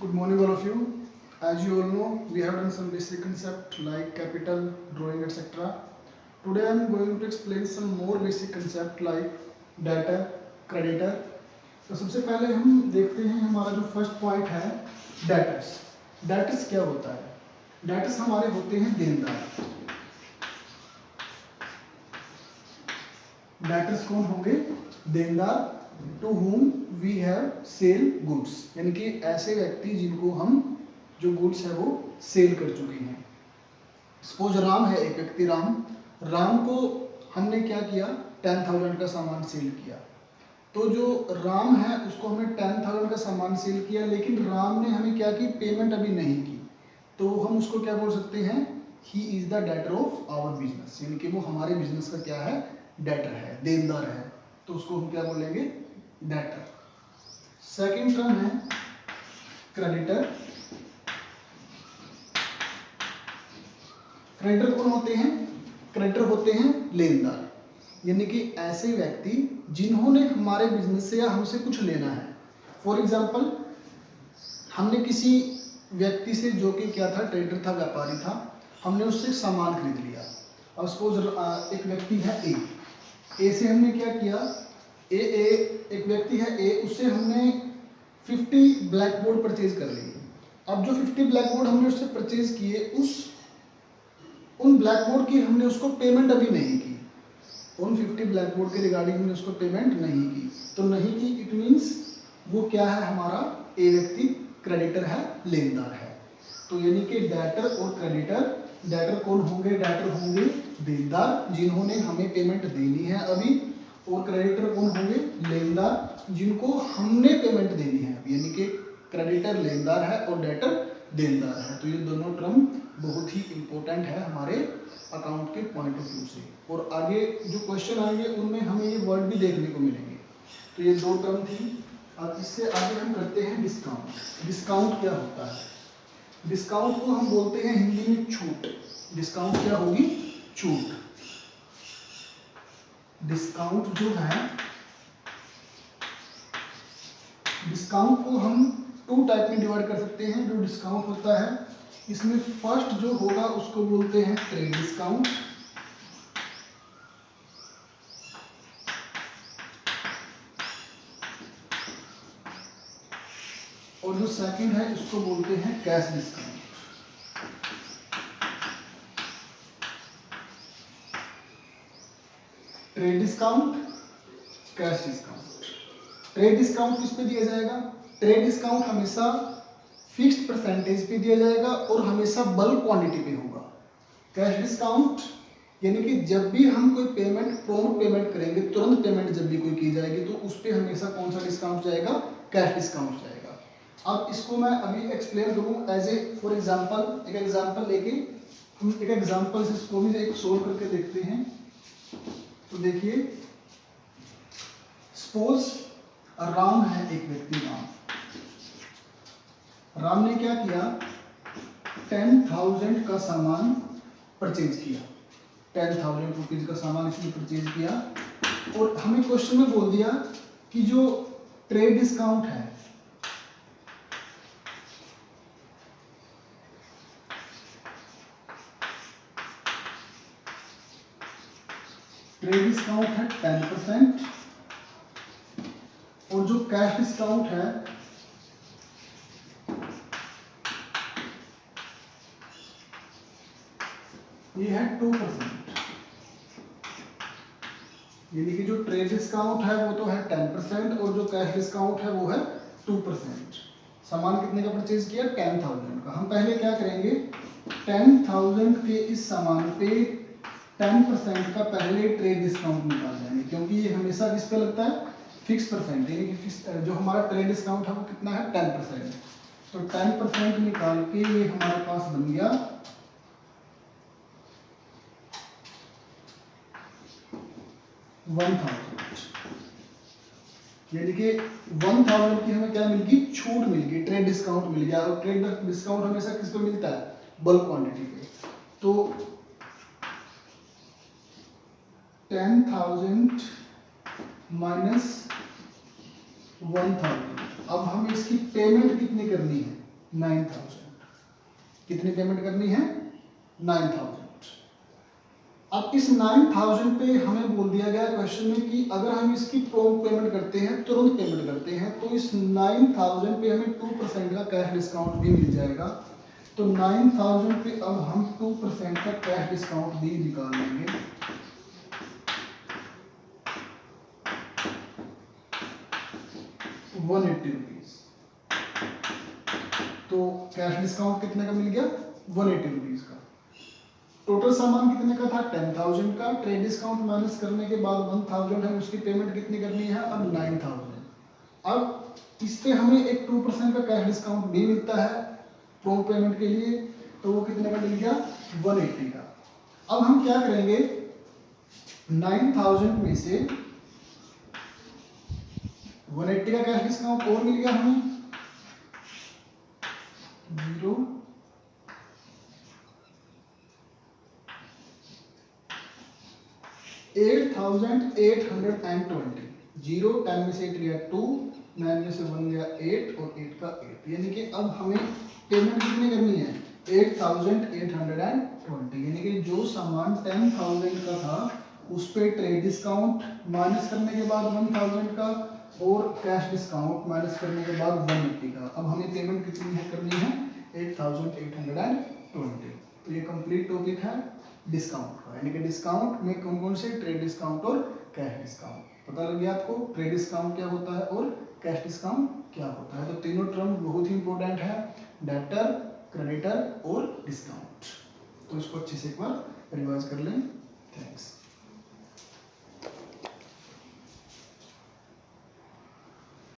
Good morning, all of you. As you all know, we have done some basic concept like capital, drawing, etc. Today I am going to explain some more basic concept like debtor, creditor. तो सबसे पहले हम देखते हैं हमारा जो first point है debtors. Debtors क्या होता है? डेटर्स हमारे होते हैं देनदार। डेटर्स कौन होंगे? देनदार to whom we have sell goods, यानी कि ऐसे व्यक्ति जिनको हम जो गुड्स है वो सेल कर चुके हैं। सपोज राम है, एक व्यक्ति राम को हमने क्या किया, 10,000 का सामान सेल किया। तो जो राम है उसको हमने 10,000 का सामान सेल किया, लेकिन राम ने हमें क्या की, पेमेंट अभी नहीं की। तो हम उसको क्या बोल सकते हैं? He is the debtor of our business, यानी कि वो हमारे बिजनेस का क्या है, डेटर है, देनदार है। तो उसको हम क्या बोलेंगे? डेटर। सेकंड टर्म है क्रेडिटर। क्रेडिटर कौन होते हैं? क्रेडिटर होते हैं लेनदार, यानी कि ऐसे व्यक्ति जिन्होंने हमारे बिजनेस से या हमसे कुछ लेना है। फॉर एग्जाम्पल, हमने किसी व्यक्ति से, जो कि क्या था, ट्रेडर था, व्यापारी था, हमने उससे सामान खरीद लिया। अब सपोज एक व्यक्ति है ए से हमने क्या किया, एक व्यक्ति है ए, उससे हमने 50 ब्लैक बोर्ड परचेज कर लिए। अब जो 50 ब्लैक बोर्ड हमने उससे परचेज किए, उन ब्लैक बोर्ड की हमने उसको पेमेंट अभी नहीं की। उन 50 ब्लैक बोर्ड के रिगार्डिंग हमने उसको पेमेंट नहीं की। तो नहीं की, इट मीन्स वो क्या है, हमारा ए व्यक्ति क्रेडिटर है, लेनदार है। तो यानी कि डेटर और क्रेडिटर, डेटर कौन होंगे? डेटर होंगे देनदार जिन्होंने हमें पेमेंट देनी है अभी, और क्रेडिटर कौन होंगे? लेनदार जिनको हमने पेमेंट देनी है। यानी कि क्रेडिटर लेनदार है और डेटर देनदार है। तो ये दोनों टर्म बहुत ही इंपॉर्टेंट है हमारे अकाउंट के पॉइंट ऑफ व्यू से, और आगे जो क्वेश्चन आएंगे उनमें हमें ये वर्ड भी देखने को मिलेंगे। तो ये दो टर्म थी। अब इससे आगे हम करते हैं डिस्काउंट। डिस्काउंट क्या होता है? डिस्काउंट को हम बोलते हैं हिंदी में छूट। डिस्काउंट क्या होगी? छूट। डिस्काउंट जो है, डिस्काउंट को हम 2 टाइप में डिवाइड कर सकते हैं। जो डिस्काउंट होता है, इसमें फर्स्ट जो होगा उसको बोलते हैं ट्रेड डिस्काउंट, और जो सेकंड है उसको बोलते हैं cash discount. Trade discount, cash discount. Trade discount किस पे दिया जाएगा? ट्रेड डिस्काउंट हमेशा फिक्स्ड परसेंटेज पे दिया जाएगा और हमेशा बल्क क्वांटिटी पे होगा। कैश डिस्काउंट यानी कि जब भी हम कोई पेमेंट, प्रॉम्प्ट पेमेंट करेंगे, तुरंत पेमेंट जब भी कोई की जाएगी, तो उस पर हमेशा कौन सा डिस्काउंट जाएगा? कैश डिस्काउंट जाएगा। अब इसको मैं अभी एक्सप्लेन करूँ एज ए फॉर एग्जाम्पल। एक एग्जाम्पल लेके हम एक एग्जाम्पल से इसको भी एक सोल्व करके देखते हैं। तो देखिए, सपोज राम है, एक व्यक्ति राम ने क्या किया, 10,000 का सामान परचेज किया। 10,000 रुपीज का सामान इसने परचेज किया, और हमें क्वेश्चन में बोल दिया कि जो ट्रेड डिस्काउंट है, ट्रेड डिस्काउंट है 10%, और जो कैश डिस्काउंट है ये है 2%। यानी कि जो ट्रेड डिस्काउंट है वो तो है 10%, और जो कैश डिस्काउंट है वो है 2%। सामान कितने का परचेज किया? 10,000 का। हम पहले क्या करेंगे, 10,000 के इस सामान पे 10% का पहले ट्रेड डिस्काउंट निकाल जाएंगे, क्योंकि ये हमेशा किस पे लगता है? Fix percent. यानी कि जो हमारा ट्रेड डिस्काउंट है वो कितना है? 10%। तो 10% निकाल के ये हमारे पास बन गया 1,000। यानी कि 1,000 की हमें क्या मिल गई? छूट मिल गई, ट्रेड डिस्काउंट मिल गया। और ट्रेड डिस्काउंट हमेशा किस पे मिलता है? बल्क क्वांटिटी पे। तो 10,000 माइनस 1,000। अब हमें इसकी पेमेंट कितनी करनी है? 9000। कितनी पेमेंट करनी है? 9000। अब इस 9000 पे हमें बोल दिया गया क्वेश्चन में कि अगर हम इसकी प्रॉम्प्ट पेमेंट करते हैं, तुरंत पेमेंट करते हैं, तो इस 9000 पे हमें 2% का कैश डिस्काउंट भी मिल जाएगा। तो 9000 पे अब हम 2% का कैश डिस्काउंट भी निकाल लेंगे। ₹180। तो कैश डिस्काउंट कितने का मिल गया? ₹180 का। टोटल सामान कितने का था? 10,000 का। ट्रेड डिस्काउंट माइनस करने के बाद 1,000 है, उसकी पेमेंट कितनी करनी है? अब 9,000। अब इस पे हमें एक 2% का कैश डिस्काउंट भी मिलता है प्रॉम्प्ट पेमेंट के लिए, तो वो कितने का मिल गया? 180 का। अब हम क्या करेंगे, 9,000 में से 180 का कैश डिस्काउंट और मिल गया हमें 0, 8,820। 0 10 में से 8 गया 2, 9 में से 1 गया 8 और 8 का 8, यानी कि अब हमें पेमेंट कितनी करनी है? 8,820। यानी कि जो सामान 10,000 का था उस पे ट्रेड डिस्काउंट माइनस करने के बाद 1,000 का और कैश डिस्काउंट माइनस करने के बाद 180 का। अब हमें पेमेंट कितनी है करनी है? 8,820। तो ये कंप्लीट टॉपिक है डिस्काउंट का, यानी कि डिस्काउंट में कौन कौन से? ट्रेड डिस्काउंट और कैश डिस्काउंट। पता लग गया आपको ट्रेड डिस्काउंट क्या होता है और कैश डिस्काउंट क्या होता है। तो तीनों टर्म बहुत ही इंपॉर्टेंट है, डेटर, क्रेडिटर और डिस्काउंट। तो इसको अच्छे से एक बार रिवाइज कर लें। थैंक्स।